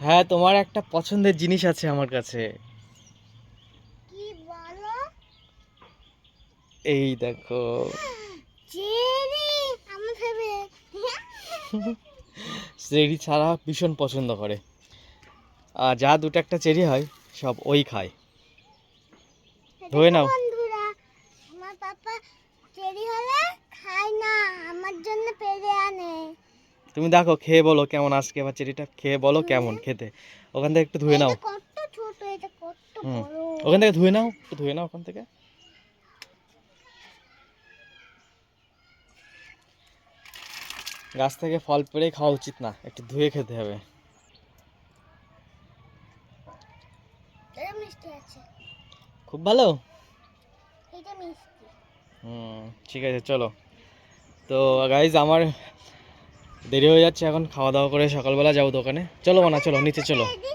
হ্যাঁ, তোমার একটা পছন্দের জিনিস আছে আমার কাছে। কি বলো? এই দেখো। চেরি, আমার ফেভারিট। চেরি ছাড়া ভীষণ পছন্দ করে। আর যা দুটো একটা চেরি হয় সব ওই খায়। ধুয়ে দেখো নাও। বন্ধুরা, আমার পাপা চেরি হলে খায় না, আমার জন্য পেড়ে আনে। তুমি দেখো খেয়ে বলো কেমন আজকে, এবার চেরিটা খেয়ে বলো কেমন খেতে। ওখান থেকে একটু ধুয়ে নাও। এটা কত ছোট, এটা কত হুম, বড়। ওখান থেকে ধুয়ে নাও, একটু ধুয়ে নাও ওখান থেকে। গাছ থেকে ফল পেড়ে খাওয়া উচিত না, একটু ধুয়ে খেতে হবে। এটা মিষ্টি আছে, খুব ভালো। এটা মিষ্টি। হুম, ঠিক আছে চলো। তো গাইজ আমার দেরি হয়ে যাচ্ছে, এখন খাওয়া দাওয়া করে সকালবেলা যাবো দোকানে। চলো মানা, চলো নিচে চলো। পেড়ে